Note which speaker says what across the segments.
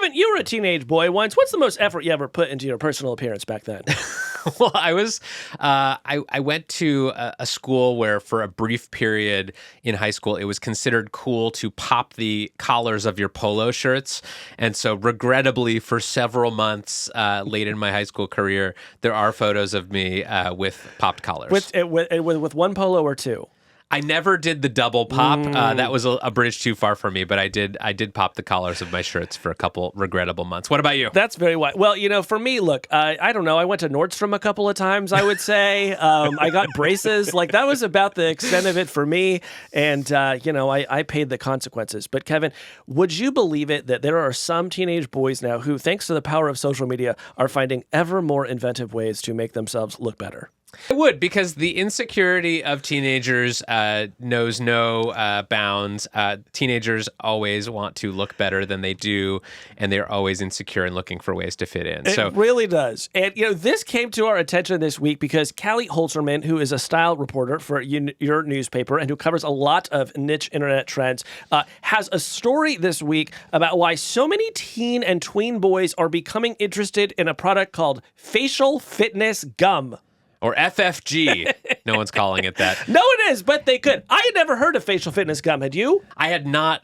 Speaker 1: Kevin, you were a teenage boy once. What's the most effort you ever put into your personal appearance back then?
Speaker 2: Well, I went to a school where for a brief period in high school, it was considered cool to pop the collars of your polo shirts. And so regrettably, for several months late in my high school career, there are photos of me with popped collars.
Speaker 1: With one polo or two?
Speaker 2: I never did the double pop. That was a bridge too far for me, but I did pop the collars of my shirts for a couple regrettable months. What about you?
Speaker 1: That's very wise. Well, for me, look, I don't know. I went to Nordstrom a couple of times, I would say. I got braces. Like, that was about the extent of it for me. And, I paid the consequences. But, Kevin, would you believe it that there are some teenage boys now who, thanks to the power of social media, are finding ever more inventive ways to make themselves look better?
Speaker 2: I would, because the insecurity of teenagers knows no bounds. Teenagers always want to look better than they do, and they're always insecure and looking for ways to fit in.
Speaker 1: It really does. And, this came to our attention this week because Callie Holtermann, who is a style reporter for your newspaper and who covers a lot of niche internet trends, has a story this week about why so many teen and tween boys are becoming interested in a product called facial fitness gum.
Speaker 2: Or FFG. No one's calling it that.
Speaker 1: No, it is, but they could. I had never heard of facial fitness gum. Had you?
Speaker 2: I had not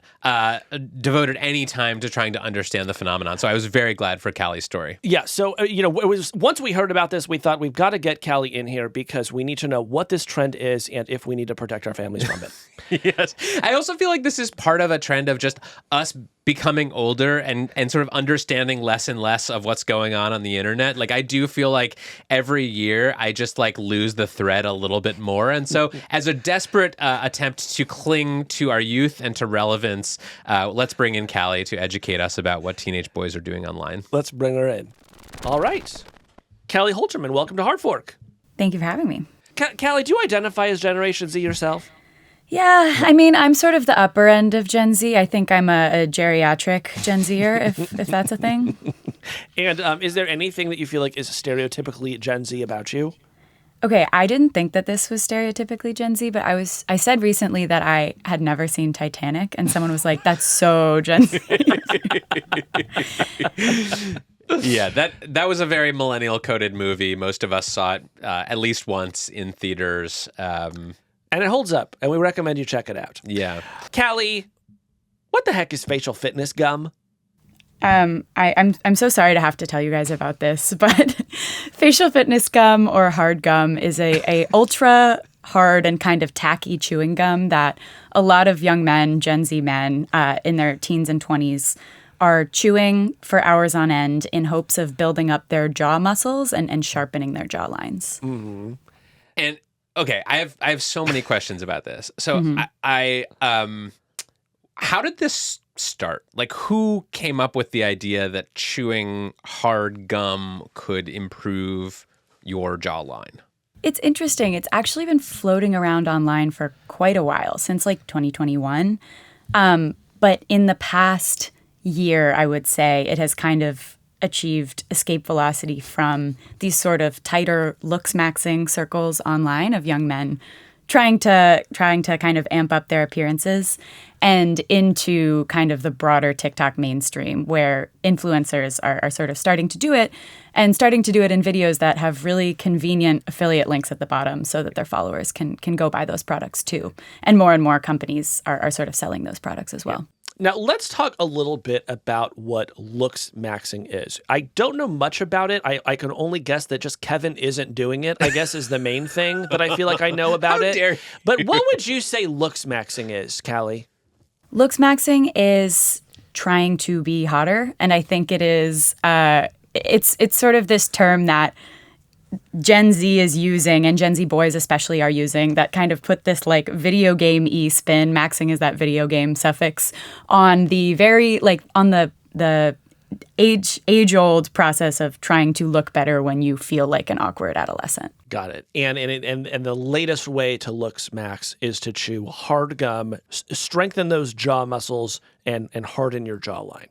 Speaker 2: devoted any time to trying to understand the phenomenon, so I was very glad for Callie's story.
Speaker 1: Yeah, so, it was once we heard about this, we thought we've got to get Callie in here because we need to know what this trend is and if we need to protect our families from it.
Speaker 2: Yes. I also feel like this is part of a trend of just us becoming older and sort of understanding less and less of what's going on the internet. Like, I do feel like every year I just lose the thread a little bit more. And so as a desperate attempt to cling to our youth and to relevance, let's bring in Callie to educate us about what teenage boys are doing online.
Speaker 1: Let's bring her in. All right. Callie Holtermann, welcome to Hard Fork.
Speaker 3: Thank you for having me.
Speaker 1: Callie, do you identify as Generation Z yourself?
Speaker 3: Yeah, I mean, I'm sort of the upper end of Gen Z. I think I'm a geriatric Gen Zer, if that's a thing.
Speaker 1: And is there anything that you feel like is stereotypically Gen Z about you?
Speaker 3: Okay, I didn't think that this was stereotypically Gen Z, but I said recently that I had never seen Titanic, and someone was like, "That's so Gen Z."
Speaker 2: Yeah, that was a very millennial-coded movie. Most of us saw it at least once in theaters.
Speaker 1: And it holds up, and we recommend you check it out.
Speaker 2: Yeah.
Speaker 1: Callie, what the heck is facial fitness gum?
Speaker 3: I'm so sorry to have to tell you guys about this, but facial fitness gum or hard gum is a ultra hard and kind of tacky chewing gum that a lot of young men, Gen Z men, in their teens and 20s are chewing for hours on end in hopes of building up their jaw muscles and sharpening their jaw lines.
Speaker 2: Mm-hmm. And okay, I have so many questions about this. So how did this start? Like, who came up with the idea that chewing hard gum could improve your jawline?
Speaker 3: It's interesting. It's actually been floating around online for quite a while, since 2021. But in the past year, I would say, it has kind of achieved escape velocity from these sort of tighter looks-maxing circles online of young men trying to kind of amp up their appearances and into kind of the broader TikTok mainstream where influencers are sort of starting to do it and starting to do it in videos that have really convenient affiliate links at the bottom so that their followers can go buy those products too. And more companies are sort of selling those products as well.
Speaker 1: Yeah. Now, let's talk a little bit about what looks maxing is. I don't know much about it. I can only guess that just Kevin isn't doing it, I guess, is the main thing that I feel like I know about it.
Speaker 2: Dare you.
Speaker 1: But what would you say looks maxing is, Callie?
Speaker 3: Looks maxing is trying to be hotter. And I think it is, it's sort of this term that Gen Z is using, and Gen Z boys especially are using, that kind of put this video game-y spin, maxing is that video game suffix, on the very, on the age-old process of trying to look better when you feel like an awkward adolescent.
Speaker 1: Got it. And the latest way to look max is to chew hard gum, strengthen those jaw muscles, and harden your jawline.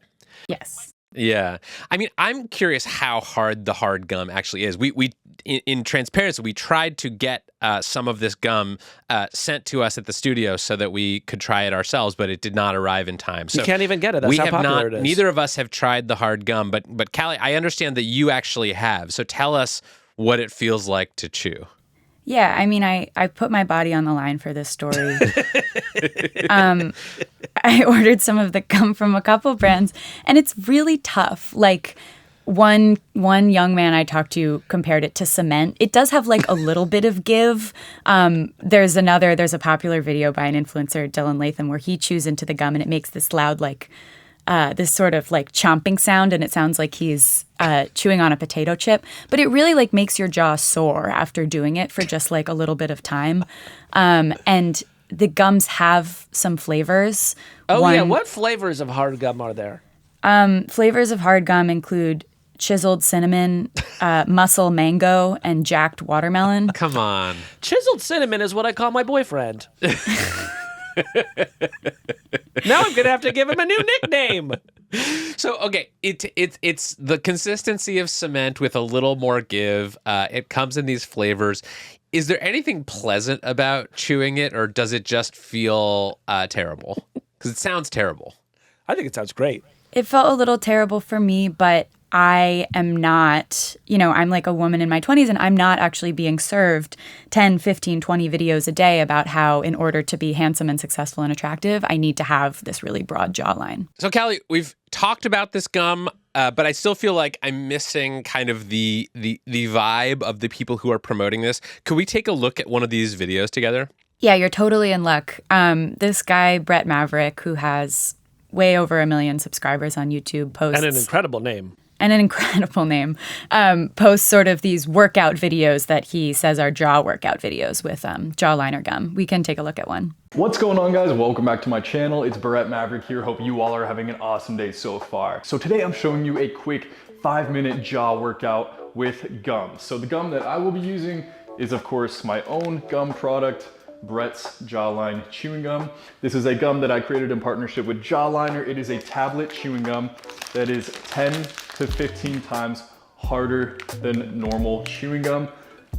Speaker 3: Yes.
Speaker 2: Yeah. I mean, I'm curious how hard the hard gum actually is. We in transparency, we tried to get some of this gum sent to us at the studio so that we could try it ourselves, but it did not arrive in time. So
Speaker 1: you can't even get it. That's how popular it is.
Speaker 2: Neither of us have tried the hard gum, but Callie, I understand that you actually have. So tell us what it feels like to chew.
Speaker 3: Yeah, I mean, I put my body on the line for this story. I ordered some of the gum from a couple brands, and it's really tough. Like, one young man I talked to compared it to cement. It does have like a little bit of give. There's a popular video by an influencer, Dylan Latham, where he chews into the gum and it makes this loud, like, this sort of like chomping sound, and it sounds like he's chewing on a potato chip. But it really like makes your jaw sore after doing it for just like a little bit of time. And the gums have some flavors.
Speaker 1: Yeah. What flavors of hard gum are there?
Speaker 3: Flavors of hard gum include chiseled cinnamon, muscle mango, and jacked watermelon.
Speaker 2: Come on.
Speaker 1: Chiseled cinnamon is what I call my boyfriend. Now I'm gonna have to give him a new nickname.
Speaker 2: So okay, it's the consistency of cement with a little more give. It comes in these flavors. Is there anything pleasant about chewing it, or does it just feel terrible? Because it sounds terrible.
Speaker 1: I think it sounds great.
Speaker 3: It felt a little terrible for me, but I am not, I'm like a woman in my 20s, and I'm not actually being served 10, 15, 20 videos a day about how in order to be handsome and successful and attractive, I need to have this really broad jawline.
Speaker 2: So Callie, we've talked about this gum, but I still feel like I'm missing kind of the vibe of the people who are promoting this. Could we take a look at one of these videos together?
Speaker 3: Yeah, you're totally in luck. This guy, Brett Maverick, who has way over 1 million subscribers on YouTube, posts...
Speaker 1: And an incredible name.
Speaker 3: Posts sort of these workout videos that he says are jaw workout videos with jawliner gum. We can take a look at one.
Speaker 4: What's going on, guys? Welcome back to my channel. It's Brett Maverick here. Hope you all are having an awesome day so far. So today I'm showing you a quick 5-minute jaw workout with gum. So the gum that I will be using is, of course, my own gum product, Brett's Jawline Chewing Gum. This is a gum that I created in partnership with Jawliner. It is a tablet chewing gum that is 10 to 15 times harder than normal chewing gum.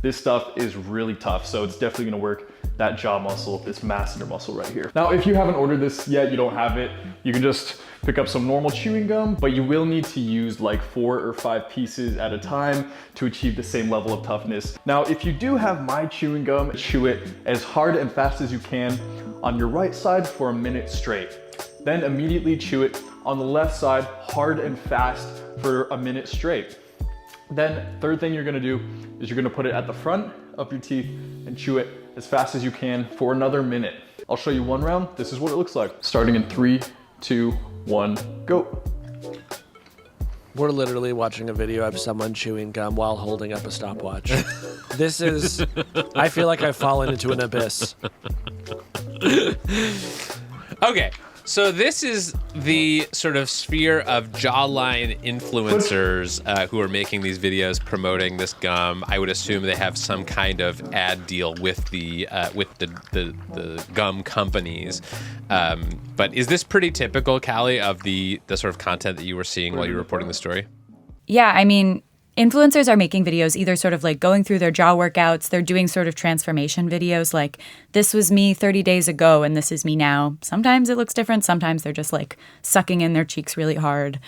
Speaker 4: This stuff is really tough, so it's definitely gonna work that jaw muscle, this masseter muscle right here. Now, if you haven't ordered this yet, you don't have it, you can just pick up some normal chewing gum, but you will need to use like 4 or 5 pieces at a time to achieve the same level of toughness. Now, if you do have my chewing gum, chew it as hard and fast as you can on your right side for a minute straight. Then immediately chew it on the left side hard and fast for a minute straight. Then third thing you're gonna do is you're gonna put it at the front of your teeth and chew it as fast as you can for another minute. I'll show you one round. This is what it looks like. Starting in 3, 2, 1, go.
Speaker 1: We're literally watching a video of someone chewing gum while holding up a stopwatch. This is, I feel like I've fallen into an abyss.
Speaker 2: Okay. So this is the sort of sphere of jawline influencers who are making these videos promoting this gum. I would assume they have some kind of ad deal with the gum companies. But is this pretty typical, Callie, of the sort of content that you were seeing while you were reporting the story?
Speaker 3: Yeah, I mean, influencers are making videos either sort of like going through their jaw workouts, they're doing sort of transformation videos like, this was me 30 days ago and this is me now. Sometimes it looks different. Sometimes they're just like sucking in their cheeks really hard.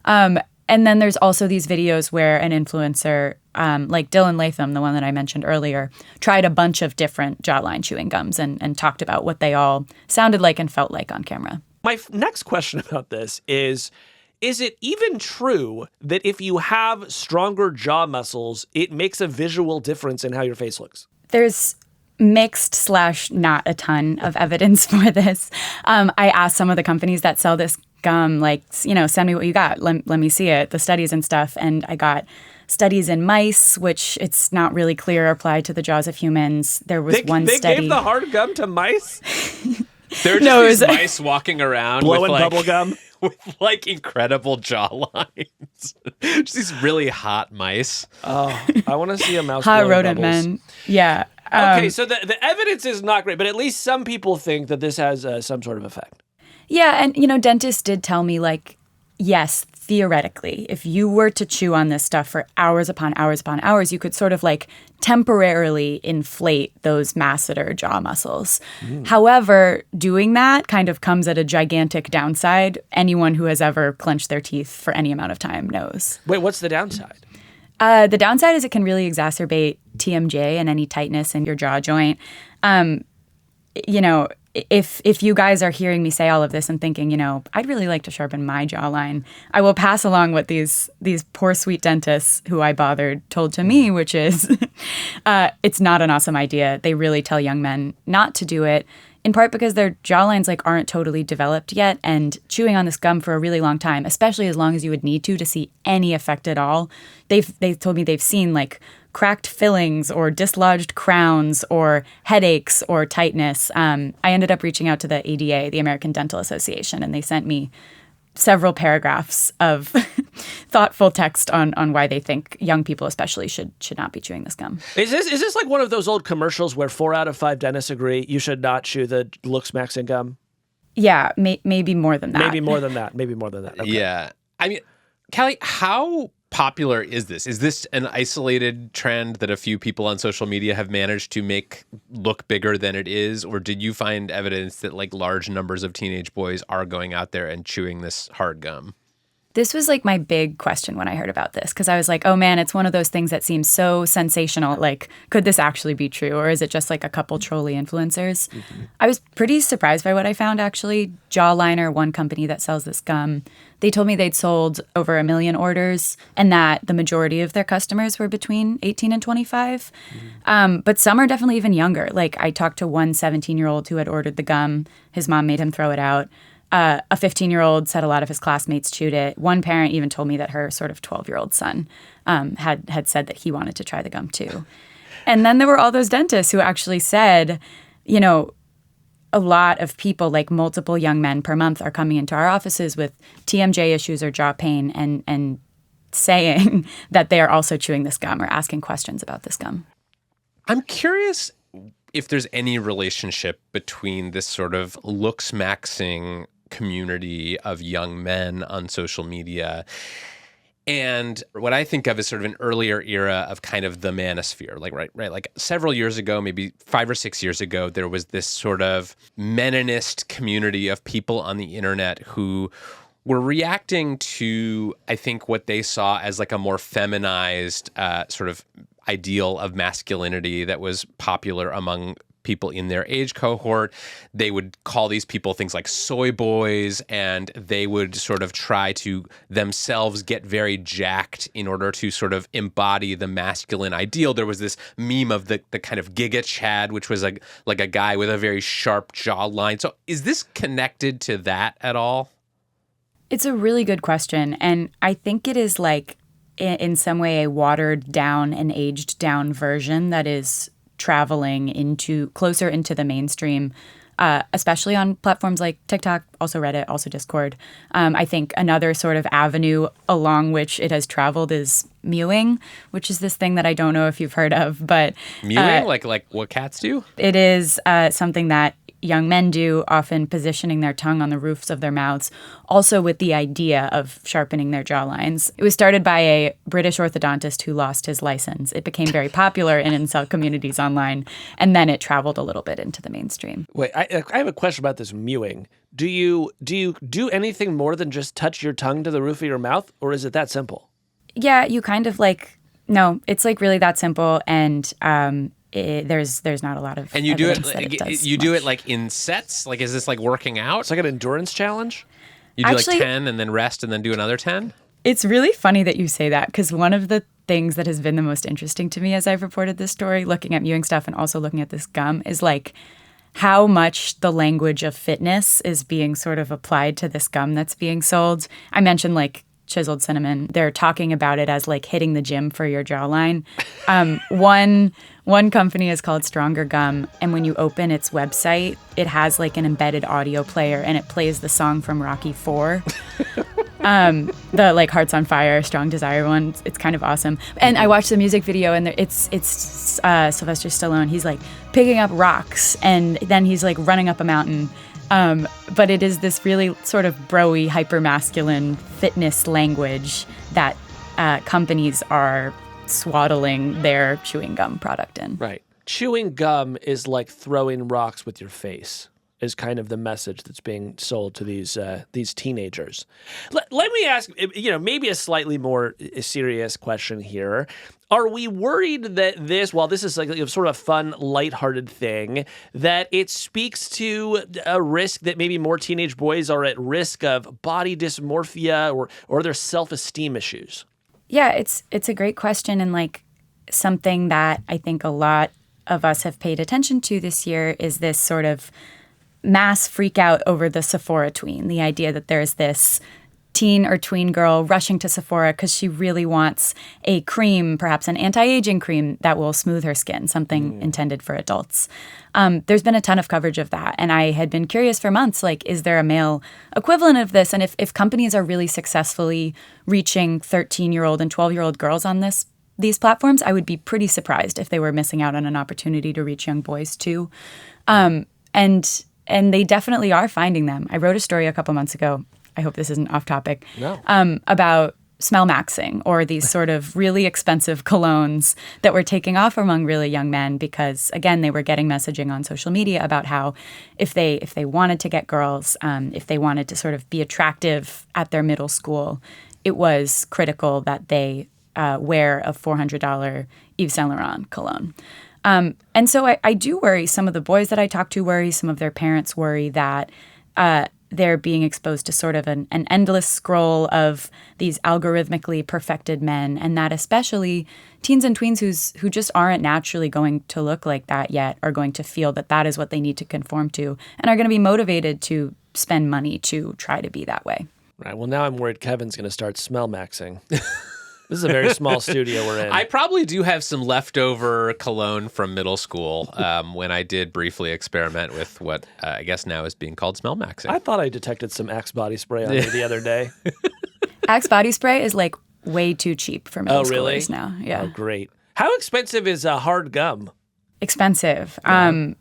Speaker 3: And then there's also these videos where an influencer, like Dylan Latham, the one that I mentioned earlier, tried a bunch of different jawline chewing gums and talked about what they all sounded like and felt like on camera.
Speaker 1: My next question about this is it even true that if you have stronger jaw muscles, it makes a visual difference in how your face looks?
Speaker 3: There's mixed / not a ton of evidence for this. I asked some of the companies that sell this gum, like, send me what you got. Let me see it, the studies and stuff. And I got studies in mice, which it's not really clear applied to the jaws of humans. There was one study.
Speaker 1: They gave the hard gum to mice?
Speaker 2: There are just these mice walking around
Speaker 1: blowing
Speaker 2: with
Speaker 1: bubble gum.
Speaker 2: With like incredible jawlines. Just these really hot mice.
Speaker 1: Oh, I want to see a mouse
Speaker 3: hot
Speaker 1: blowing
Speaker 3: rodent
Speaker 1: bubbles.
Speaker 3: men. Yeah.
Speaker 1: Okay, so the evidence is not great, but at least some people think that this has some sort of effect.
Speaker 3: Yeah, and dentists did tell me, like, yes, theoretically, if you were to chew on this stuff for hours upon hours upon hours, you could sort of like temporarily inflate those masseter jaw muscles. However, doing that kind of comes at a gigantic downside. Anyone who has ever clenched their teeth for any amount of time knows.
Speaker 1: Wait, what's the downside?
Speaker 3: The downside is it can really exacerbate TMJ and any tightness in your jaw joint. You know, if you guys are hearing me say all of this and thinking, you know, I'd really like to sharpen my jawline, I will pass along what these poor sweet dentists who I bothered told to me, which is it's not an awesome idea. They really tell young men not to do it, in part because their jawlines like aren't totally developed yet, and chewing on this gum for a really long time, especially as long as you would need to see any effect at all. They've told me they've seen like cracked fillings or dislodged crowns or headaches or tightness. I ended up reaching out to the ADA, the American Dental Association, and they sent me several paragraphs of thoughtful text on why they think young people especially should not be chewing this gum.
Speaker 1: Is this like one of those old commercials where 4 out of 5 dentists agree you should not chew the Jawmaxxing gum?
Speaker 3: Yeah, maybe more than that.
Speaker 1: Maybe more than that. Okay.
Speaker 2: Yeah. I mean, Callie, how popular is this? Is this an isolated trend that a few people on social media have managed to make look bigger than it is? Or did you find evidence that like large numbers of teenage boys are going out there and chewing this hard gum?
Speaker 3: This was like my big question when I heard about this, because I was like, oh man, it's one of those things that seems so sensational. Like, could this actually be true? Or is it just like a couple trolly influencers? I was pretty surprised by what I found, actually. Jawliner, one company that sells this gum, they told me they'd sold over 1 million orders and that the majority of their customers were between 18 and 25. But some are definitely even younger. Like, I talked to one 17-year-old who had ordered the gum. His mom made him throw it out. A 15-year-old said a lot of his classmates chewed it. One parent even told me that her sort of 12-year-old son had said that he wanted to try the gum too. And then there were all those dentists who actually said, you know, a lot of people, like multiple young men per month, are coming into our offices with TMJ issues or jaw pain and saying that they are also chewing this gum or asking questions about this gum.
Speaker 2: I'm curious if there's any relationship between this sort of Jawmaxxing community of young men on social media and what I think of as sort of an earlier era of kind of the manosphere. Like, right, like several years ago, maybe 5 or 6 years ago, there was this sort of meninist community of people on the internet who were reacting to, I think, what they saw as like a more feminized sort of ideal of masculinity that was popular among people in their age cohort. They would call these people things like soy boys, and they would sort of try to themselves get very jacked in order to sort of embody the masculine ideal. There was this meme of the kind of Giga Chad, which was like a guy with a very sharp jawline. So is this connected to that at all?
Speaker 3: It's a really good question. And I think it is like in some way a watered down and aged down version that is traveling into closer into the mainstream, especially on platforms like TikTok, also Reddit, also Discord. I think another sort of avenue along which it has traveled is mewing, which is this thing that I don't know if you've heard of, but
Speaker 2: mewing, like what cats do?
Speaker 3: It is something that young men do, often positioning their tongue on the roofs of their mouths, also with the idea of sharpening their jawlines. It was started by a British orthodontist who lost his license. It became very popular in incel communities online, and then it traveled a little bit into the mainstream.
Speaker 1: Wait, I have a question about this mewing. Do you do anything more than just touch your tongue to the roof of your mouth, or is it that simple?
Speaker 3: Yeah, you kind of like, no, it's like really that simple, and there's not a lot of
Speaker 2: and you do it
Speaker 3: do
Speaker 2: it like in sets. Like, is this like working out?
Speaker 1: It's like an endurance challenge.
Speaker 2: You do
Speaker 3: Actually,
Speaker 2: like 10 and then rest and then do another 10.
Speaker 3: It's really funny that you say that, because one of the things that has been the most interesting to me as I've reported this story, looking at mewing stuff and also looking at this gum, is like how much the language of fitness is being sort of applied to this gum that's being sold. I mentioned like chiseled cinnamon. They're talking about it as like hitting the gym for your jawline. One company is called Stronger Gum, and when you open its website, it has like an embedded audio player, and it plays the song from Rocky IV. The like Hearts on Fire, Strong Desire one. It's kind of awesome. And I watched the music video, and it's Sylvester Stallone. He's like picking up rocks, and then he's like running up a mountain. But it is this really sort of bro-y, hyper-masculine fitness language that companies are swaddling their chewing gum product in.
Speaker 1: Right. Chewing gum is like throwing rocks with your face, is kind of the message that's being sold to these teenagers. Let me ask, maybe a slightly more serious question here. Are we worried that while this is like sort of a fun, lighthearted thing, that it speaks to a risk that maybe more teenage boys are at risk of body dysmorphia or their self-esteem issues?
Speaker 3: Yeah, it's a great question, and like something that I think a lot of us have paid attention to this year is this sort of mass freak out over the Sephora tween. The idea that there's this teen or tween girl rushing to Sephora because she really wants a cream, perhaps an anti-aging cream that will smooth her skin, something intended for adults. There's been a ton of coverage of that. And I had been curious for months, like, is there a male equivalent of this? And if companies are really successfully reaching 13-year-old and 12-year-old girls on these platforms, I would be pretty surprised if they were missing out on an opportunity to reach young boys too. And they definitely are finding them. I wrote a story a couple months ago, I hope this isn't off topic, about smell-maxing, or these sort of really expensive colognes that were taking off among really young men because, again, they were getting messaging on social media about how if they wanted to get girls, if they wanted to sort of be attractive at their middle school, it was critical that they wear a $400 Yves Saint Laurent cologne. And so I do worry, some of the boys that I talk to worry, some of their parents worry that they're being exposed to sort of an endless scroll of these algorithmically perfected men, and that especially teens and tweens who just aren't naturally going to look like that yet are going to feel that that is what they need to conform to and are going to be motivated to spend money to try to be that way.
Speaker 1: Right. Well, now I'm worried Kevin's going to start smell-maxing. This is a very small studio we're in.
Speaker 2: I probably do have some leftover cologne from middle school when I did briefly experiment with what I guess now is being called smell-maxing.
Speaker 1: I thought I detected some Axe body spray on you the other day.
Speaker 3: Axe body spray is like way too cheap for middle
Speaker 1: really?
Speaker 3: schoolers now. Yeah.
Speaker 1: Oh, great. How expensive is hard gum?
Speaker 3: Expensive. One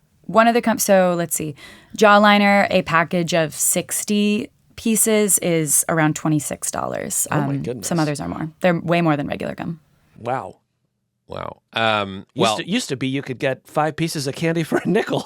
Speaker 3: of the so let's see, Jawliner, a package of 60 pieces is around $26.
Speaker 1: Oh my goodness.
Speaker 3: Some others are more. They're way more than regular gum.
Speaker 1: Wow.
Speaker 2: Well,
Speaker 1: Used to be you could get 5 pieces of candy for a nickel.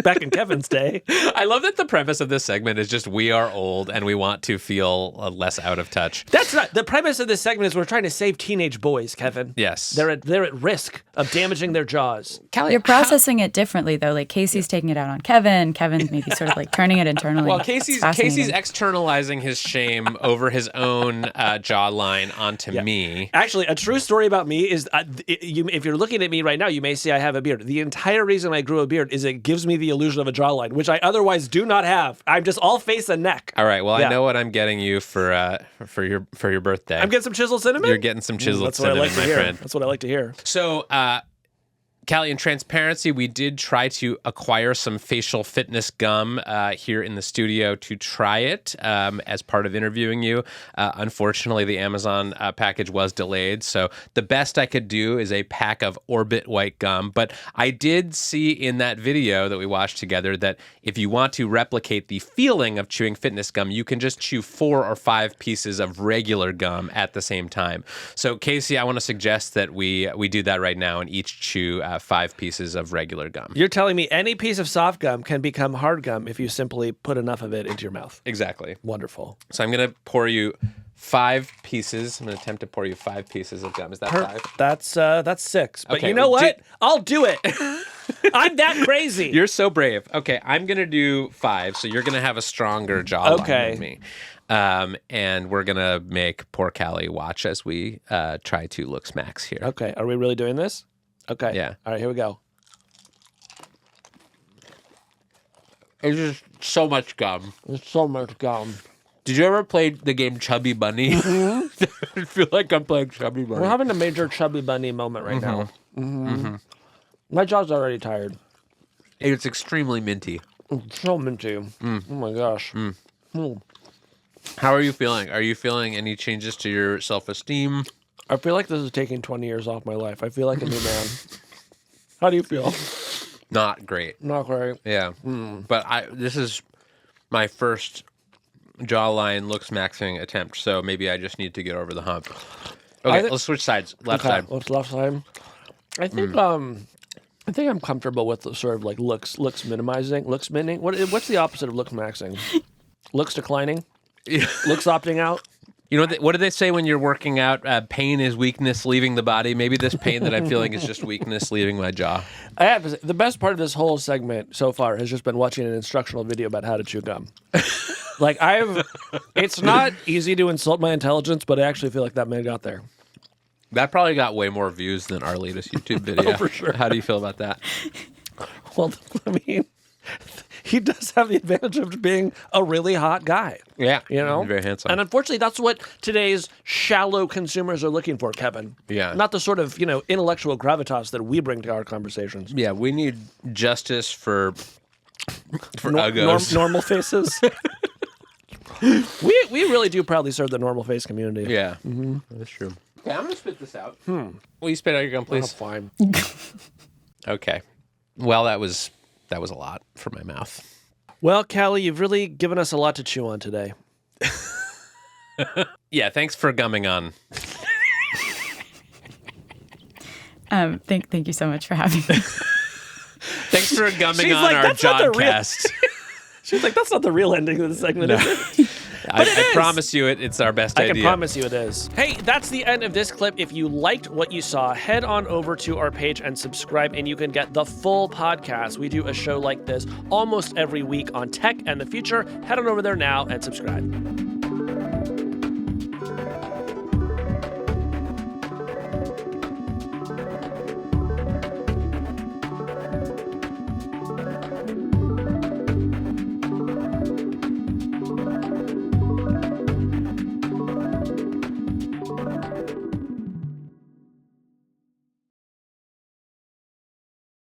Speaker 1: Back in Kevin's day.
Speaker 2: I love that the premise of this segment is just we are old and we want to feel less out of touch.
Speaker 1: That's not the premise of this segment. Is we're trying to save teenage boys, Kevin.
Speaker 2: Yes,
Speaker 1: they're at risk of damaging their jaws.
Speaker 2: Callie,
Speaker 3: you're processing it differently though. Like Casey's taking it out on Kevin. Kevin's maybe sort of like turning it internally.
Speaker 2: Well, Casey's externalizing his shame over his own jawline onto me.
Speaker 1: Actually, a true story about me is if you're looking at me right now, you may see I have a beard. The entire reason I grew a beard is it gives me the illusion of a jawline, which I otherwise do not have. I'm just all face and neck.
Speaker 2: All right. Well, I know what I'm getting you for your birthday.
Speaker 1: I'm getting some chiseled cinnamon.
Speaker 2: You're getting some chiseled cinnamon, my friend.
Speaker 1: That's what I like to hear.
Speaker 2: So, Callie, in transparency, we did try to acquire some facial fitness gum here in the studio to try it as part of interviewing you. Unfortunately, the Amazon package was delayed, so the best I could do is a pack of Orbit white gum. But I did see in that video that we watched together that if you want to replicate the feeling of chewing fitness gum, you can just chew 4 or 5 pieces of regular gum at the same time. So, Casey, I want to suggest that we do that right now and each chew 5 pieces of regular gum.
Speaker 1: You're telling me any piece of soft gum can become hard gum if you simply put enough of it into your mouth.
Speaker 2: Exactly.
Speaker 1: Wonderful.
Speaker 2: So I'm going to pour you 5 pieces. I'm going to attempt to pour you 5 pieces of gum. Is that 5?
Speaker 1: That's 6. But
Speaker 2: okay,
Speaker 1: you know what? I'll do it. I'm that crazy.
Speaker 2: You're so brave. Okay, I'm going to do 5, so you're going to have a stronger jawline than me. And we're going to make poor Callie watch as we try to look smacks here.
Speaker 1: Okay, are we really doing this? Okay.
Speaker 2: Yeah.
Speaker 1: All right, here we go.
Speaker 2: It's just so much gum.
Speaker 1: There's so much gum.
Speaker 2: Did you ever play the game Chubby Bunny? I feel like I'm playing Chubby Bunny.
Speaker 1: We're having a major Chubby Bunny moment right now. My jaw's already tired.
Speaker 2: It's extremely minty.
Speaker 1: It's so minty. Oh my gosh.
Speaker 2: How are you feeling? Are you feeling any changes to your self-esteem?
Speaker 1: I feel like this is taking 20 years off my life. I feel like a new man. How do you feel?
Speaker 2: Not great.
Speaker 1: Not great.
Speaker 2: Yeah. But this is my first jawline LoPresti attempt, so maybe I just need to get over the hump. Okay, let's switch sides. Left side.
Speaker 1: Left side. I think I'm comfortable with the sort of like looks minimizing. Looks minning. What's the opposite of looks maxing? Looks declining? Looks opting out?
Speaker 2: You know, what do they say when you're working out? Pain is weakness leaving the body. Maybe this pain that I'm feeling is just weakness leaving my jaw.
Speaker 1: I have to say, the best part of this whole segment so far has just been watching an instructional video about how to chew gum. Like, it's not easy to insult my intelligence, but I actually feel like that man got there.
Speaker 2: That probably got way more views than our latest YouTube video.
Speaker 1: Oh, for sure.
Speaker 2: How do you feel about that?
Speaker 1: Well, I mean, he does have the advantage of being a really hot guy.
Speaker 2: Yeah.
Speaker 1: You know?
Speaker 2: Very handsome.
Speaker 1: And unfortunately, that's what today's shallow consumers are looking for, Kevin.
Speaker 2: Yeah.
Speaker 1: Not the sort of, intellectual gravitas that we bring to our conversations.
Speaker 2: Yeah, we need justice for uggos.
Speaker 1: Normal faces. We really do proudly serve the normal face community.
Speaker 2: Yeah. Mm-hmm. That's true. Okay, I'm going to spit this out. Will you spit out your gum, please?
Speaker 1: Oh, fine.
Speaker 2: Okay. Well, that was a lot for my mouth.
Speaker 1: Well, Callie, you've really given us a lot to chew on today.
Speaker 2: Yeah, thanks for gumming on.
Speaker 3: Thank you so much for having me.
Speaker 2: Thanks for gumming on
Speaker 1: like,
Speaker 2: our
Speaker 1: "That's not the real-"
Speaker 2: Jawcast.
Speaker 1: She's like, that's not the real ending of the segment, is it?
Speaker 2: I promise you it's our best idea.
Speaker 1: I can promise you it is. Hey, that's the end of this clip. If you liked what you saw, head on over to our page and subscribe, and you can get the full podcast. We do a show like this almost every week on tech and the future. Head on over there now and subscribe.